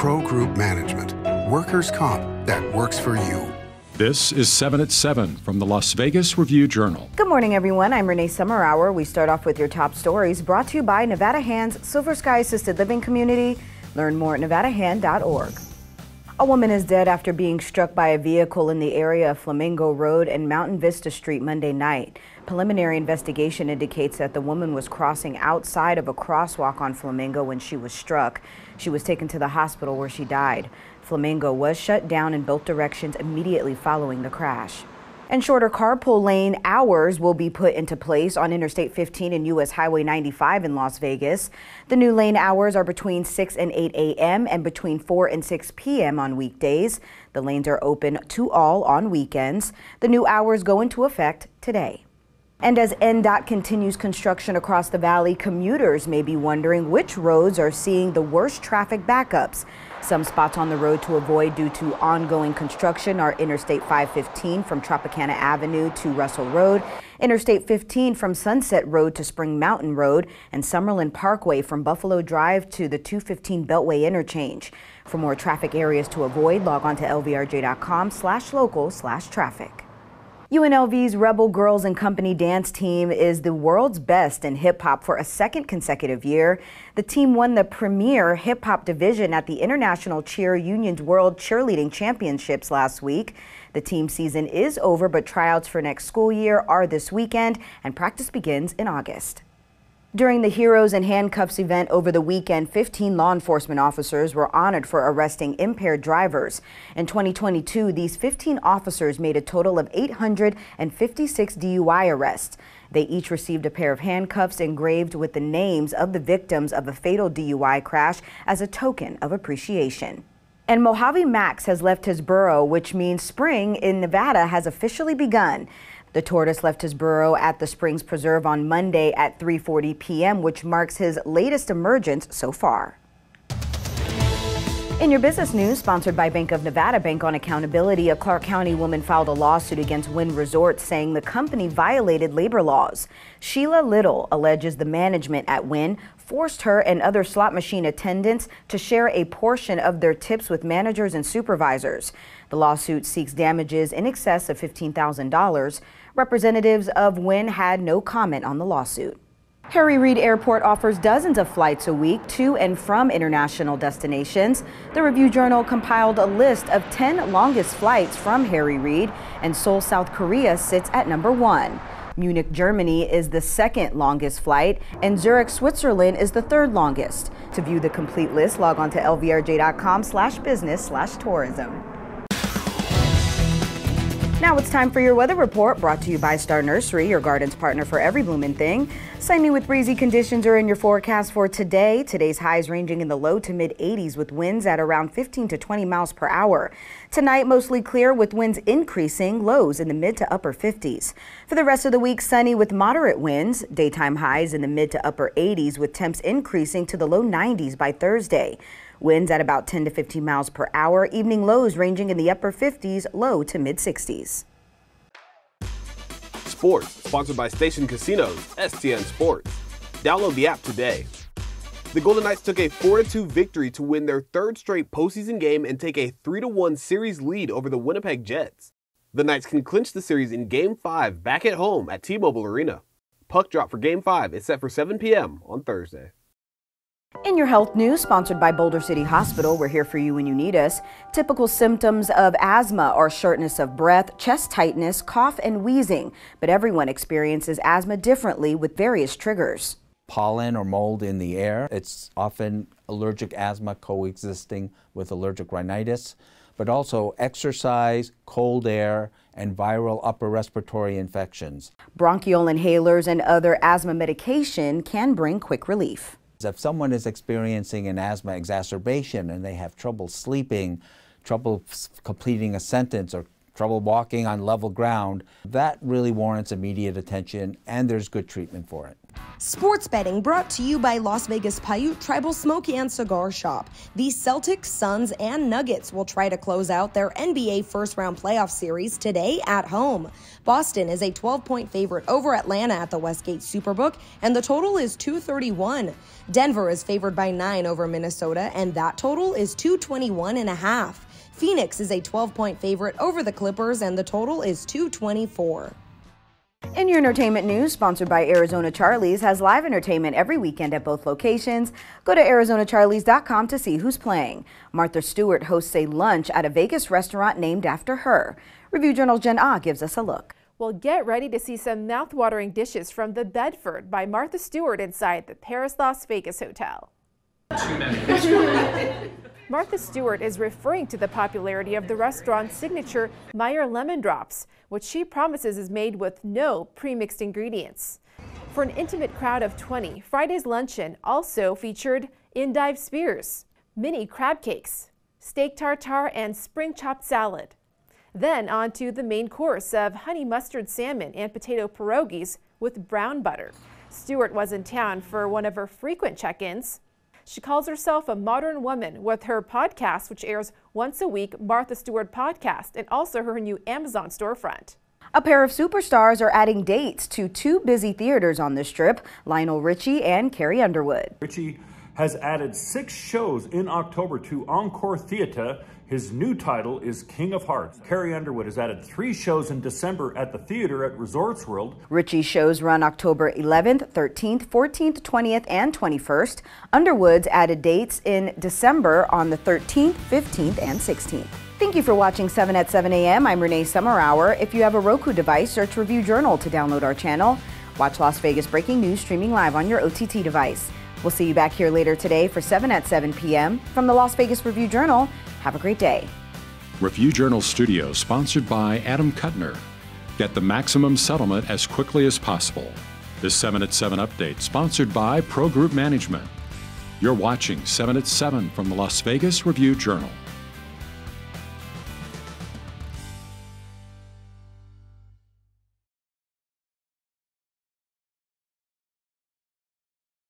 Pro Group Management. Workers' comp that works for you. This is 7 at 7 from the Las Vegas Review-Journal. Good morning, everyone. I'm Renee Summerhour. We start off with your top stories brought to you by Nevada Hand's Silver Sky Assisted Living Community. Learn more at nevadahand.org. A woman is dead after being struck by a vehicle in the area of Flamingo Road and Mountain Vista Street Monday night. Preliminary investigation indicates that the woman was crossing outside of a crosswalk on Flamingo when she was struck. She was taken to the hospital where she died. Flamingo was shut down in both directions immediately following the crash. And shorter carpool lane hours will be put into place on Interstate 15 and U.S. Highway 95 in Las Vegas. The new lane hours are between 6 and 8 a.m. and between 4 and 6 p.m. on weekdays. The lanes are open to all on weekends. The new hours go into effect today. And as NDOT continues construction across the valley, commuters may be wondering which roads are seeing the worst traffic backups. Some spots on the road to avoid due to ongoing construction are Interstate 515 from Tropicana Avenue to Russell Road, Interstate 15 from Sunset Road to Spring Mountain Road, and SUMMERLIN Parkway from Buffalo Drive to the 215 Beltway interchange. For more traffic areas to avoid, log on to lvrj.com/local/traffic. UNLV's Rebel Girls and Company dance team is the world's best in hip-hop for a second consecutive year. The team won the premier hip-hop division at the International Cheer Union's World Cheerleading Championships last week. The team season is over, but tryouts for next school year are this weekend, and practice begins in August. During the Heroes in Handcuffs event over the weekend, 15 law enforcement officers were honored for arresting impaired drivers. In 2022, these 15 officers made a total of 856 DUI arrests. They each received a pair of handcuffs engraved with the names of the victims of a fatal DUI crash as a token of appreciation. And Mojave Max has left his burrow, which means spring in Nevada has officially begun. The tortoise left his burrow at the Springs Preserve on Monday at 3:40 p.m., which marks his latest emergence so far. In your business news, sponsored by Bank of Nevada Bank on Accountability, a Clark County woman filed a lawsuit against Wynn Resorts saying the company violated labor laws. Sheila Little alleges the management at Wynn forced her and other slot machine attendants to share a portion of their tips with managers and supervisors. The lawsuit seeks damages in excess of $15,000. Representatives of Wynn had no comment on the lawsuit. Harry Reid Airport offers dozens of flights a week to and from international destinations. The Review-Journal compiled a list of 10 longest flights from Harry Reid, and Seoul, South Korea sits at number 1. Munich, Germany is the second longest flight, and Zurich, Switzerland is the third longest. To view the complete list, log on to lvrj.com/business/tourism. Now it's time for your weather report, brought to you by Star Nursery, your garden's partner for every bloomin' thing. Sunny with breezy conditions are in your forecast for today. Today's highs ranging in the low to mid 80s with winds at around 15 to 20 miles per hour. Tonight, mostly clear with winds increasing, lows in the mid to upper 50s. For the rest of the week, sunny with moderate winds, daytime highs in the mid to upper 80s with temps increasing to the low 90s by Thursday. Winds at about 10 to 15 miles per hour, evening lows ranging in the upper 50s, low to mid 60s. Sports, sponsored by Station Casinos, STN Sports. Download the app today. The Golden Knights took a 4-2 victory to win their third straight postseason game and take a 3-1 series lead over the Winnipeg Jets. The Knights can clinch the series in Game 5 back at home at T-Mobile Arena. Puck drop for Game 5 is set for 7 p.m. on Thursday. In your health news, sponsored by Boulder City Hospital, we're here for you when you need us. Typical symptoms of asthma are shortness of breath, chest tightness, cough, and wheezing. But everyone experiences asthma differently with various triggers. Pollen or mold in the air. It's often allergic asthma coexisting with allergic rhinitis, but also exercise, cold air, and viral upper respiratory infections. Bronchial inhalers and other asthma medication can bring quick relief. If someone is experiencing an asthma exacerbation and they have trouble sleeping, trouble completing a sentence, or trouble walking on level ground, that really warrants immediate attention, and there's good treatment for it. Sports betting brought to you by Las Vegas Paiute Tribal Smoke and Cigar Shop. The Celtics, Suns, and Nuggets will try to close out their NBA first-round playoff series today at home. Boston is a 12-point favorite over Atlanta at the Westgate Superbook, and the total is 231. Denver is favored by 9 over Minnesota, and that total is 221.5. Phoenix is a 12-point favorite over the Clippers, and the total is 224. In your entertainment news, sponsored by Arizona Charlie's, has live entertainment every weekend at both locations. Go to ArizonaCharlies.com to see who's playing. Martha Stewart hosts a lunch at a Vegas restaurant named after her. Review Journal Jen Ah gives us a look. Well, get ready to see some mouth-watering dishes from the Bedford by Martha Stewart inside the Paris Las Vegas Hotel. Martha Stewart is referring to the popularity of the restaurant's signature Meyer lemon drops, which she promises is made with no pre-mixed ingredients. For an intimate crowd of 20, Friday's luncheon also featured endive spears, mini crab cakes, steak tartare, and spring chopped salad. Then on to the main course of honey mustard salmon and potato pierogies with brown butter. Stewart was in town for one of her frequent check-ins. She calls herself a modern woman with her podcast, which airs once a week, Martha Stewart Podcast, and also her new Amazon storefront. A pair of superstars are adding dates to 2 busy theaters on the Strip, Lionel Richie and Carrie Underwood. Richie has added 6 shows in October to Encore Theatre. His new title is King of Hearts. Carrie Underwood has added 3 shows in December at the theater at Resorts World. Richie's shows run October 11th, 13th, 14th, 20th, and 21st. Underwood's added dates in December on the 13th, 15th, and 16th. Thank you for watching 7 at 7 a.m. I'm Renee Summerhour. If you have a Roku device, search Review Journal to download our channel. Watch Las Vegas Breaking News streaming live on your OTT device. We'll see you back here later today for 7 at 7 p.m. From the Las Vegas Review Journal. Have a great day. Review Journal Studio, sponsored by Adam Kuttner. Get the maximum settlement as quickly as possible. This 7 at 7 update, sponsored by Pro Group Management. You're watching 7 at 7 from the Las Vegas Review Journal.